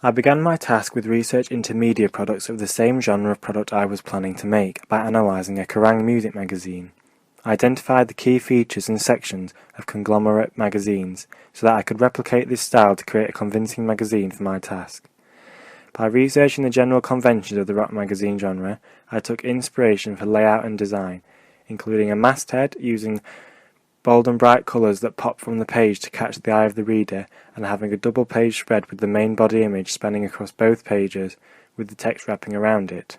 I began my task with research into media products of the same genre of product I was planning to make by analysing a Kerrang music magazine. I identified the key features and sections of conglomerate magazines so that I could replicate this style to create a convincing magazine for my task. By researching the general conventions of the rock magazine genre, I took inspiration for layout and design, including a masthead using bold and bright colours that pop from the page to catch the eye of the reader, and having a double page spread with the main body image spanning across both pages, with the text wrapping around it.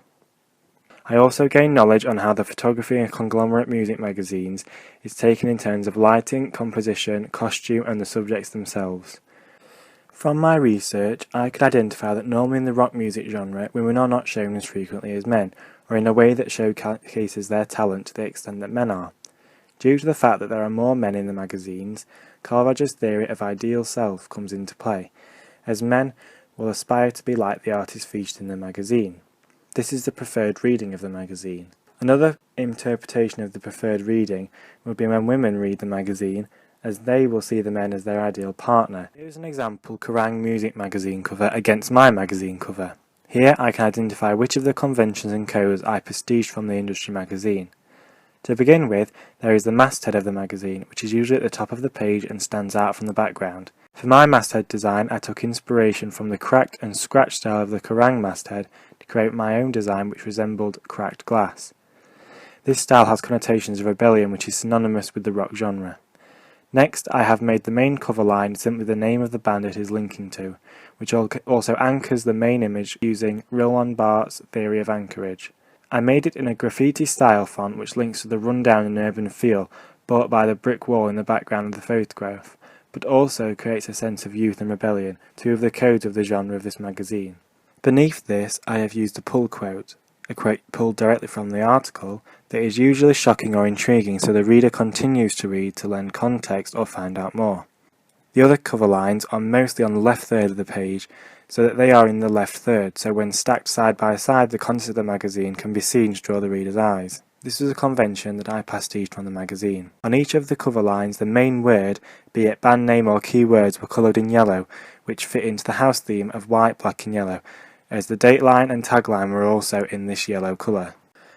I also gained knowledge on how the photography in conglomerate music magazines is taken in terms of lighting, composition, costume and the subjects themselves. From my research, I could identify that normally in the rock music genre, women are not shown as frequently as men, or in a way that showcases their talent to the extent that men are. Due to the fact that there are more men in the magazines, Carl Rogers' theory of ideal self comes into play, as men will aspire to be like the artist featured in the magazine. This is the preferred reading of the magazine. Another interpretation of the preferred reading would be when women read the magazine, as they will see the men as their ideal partner. Here's an example Kerrang music magazine cover against my magazine cover. Here I can identify which of the conventions and codes I pastiched from the industry magazine. To begin with, there is the masthead of the magazine, which is usually at the top of the page and stands out from the background. For my masthead design, I took inspiration from the cracked and scratched style of the Kerrang masthead to create my own design which resembled cracked glass. This style has connotations of rebellion, which is synonymous with the rock genre. Next, I have made the main cover line simply the name of the band it is linking to, which also anchors the main image using Roland Barthes' theory of anchorage. I made it in a graffiti-style font which links to the rundown and urban feel brought by the brick wall in the background of the photograph, but also creates a sense of youth and rebellion, two of the codes of the genre of this magazine. Beneath this, I have used a pull quote, a quote pulled directly from the article, that is usually shocking or intriguing so the reader continues to read to lend context or find out more. The other cover lines are mostly on the left third of the page, so that they are in the left third, so when stacked side by side the contents of the magazine can be seen to draw the reader's eyes. This is a convention that I pastiched from the magazine. On each of the cover lines the main word, be it band name or keywords, were coloured in yellow, which fit into the house theme of white, black and yellow, as the dateline and tagline were also in this yellow colour.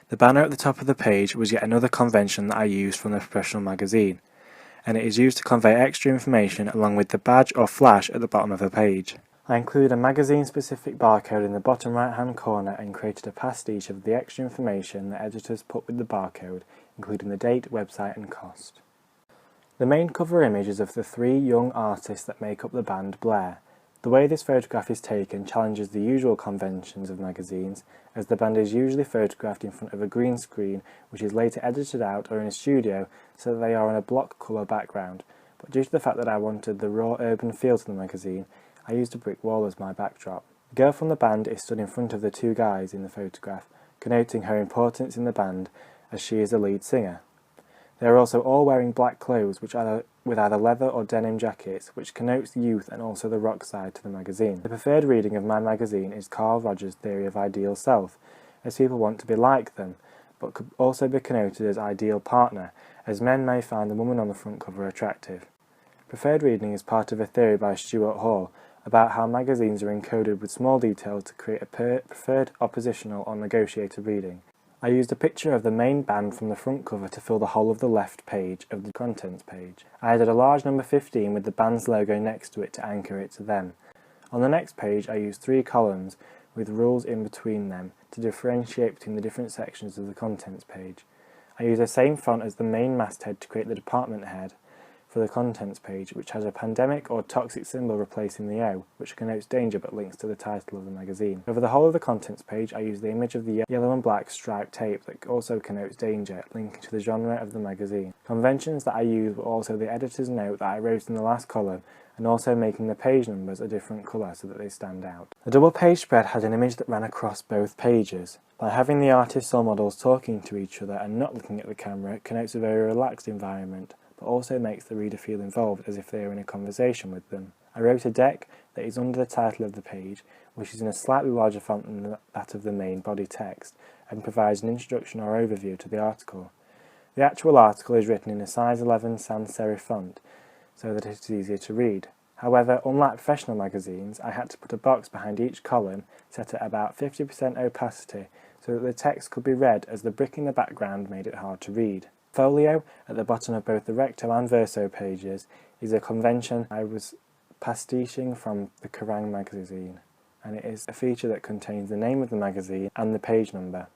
The banner at the top of the page was yet another convention that I used from the professional magazine, and it is used to convey extra information along with the badge or flash at the bottom of the page. I included a magazine-specific barcode in the bottom right-hand corner and created a pastiche of the extra information that editors put with the barcode, including the date, website and cost. The main cover image is of the three young artists that make up the band Blair. The way this photograph is taken challenges the usual conventions of magazines, as the band is usually photographed in front of a green screen which is later edited out or in a studio so that they are on a block colour background, but due to the fact that I wanted the raw urban feel to the magazine, I used a brick wall as my backdrop. The girl from the band is stood in front of the two guys in the photograph, connoting her importance in the band as she is the lead singer. They are also all wearing black clothes with either leather or denim jackets, which connotes youth and also the rock side to the magazine. The preferred reading of my magazine is Carl Rogers' theory of ideal self, as people want to be like them, but could also be connoted as ideal partner, as men may find the woman on the front cover attractive. Preferred reading is part of a theory by Stuart Hall about how magazines are encoded with small details to create a preferred, oppositional or negotiated reading. I used a picture of the main band from the front cover to fill the whole of the left page of the contents page. I added a large number 15 with the band's logo next to it to anchor it to them. On the next page I used 3 columns with rules in between them to differentiate between the different sections of the contents page. I used the same font as the main masthead to create the department head for the contents page, which has a pandemic or toxic symbol replacing the O, which connotes danger but links to the title of the magazine. Over the whole of the contents page I used the image of the yellow and black striped tape that also connotes danger, linking to the genre of the magazine. Conventions that I used were also the editor's note that I wrote in the last column, and also making the page numbers a different colour so that they stand out. The double page spread had an image that ran across both pages. By having the artists or models talking to each other and not looking at the camera, it connotes a very relaxed environment, but also makes the reader feel involved as if they are in a conversation with them. I wrote a deck that is under the title of the page, which is in a slightly larger font than that of the main body text, and provides an introduction or overview to the article. The actual article is written in a size 11 sans serif font, so that it is easier to read. However, unlike professional magazines, I had to put a box behind each column set at about 50% opacity so that the text could be read as the brick in the background made it hard to read. Folio at the bottom of both the recto and verso pages is a convention I was pastiching from the Kerrang magazine, and it is a feature that contains the name of the magazine and the page number.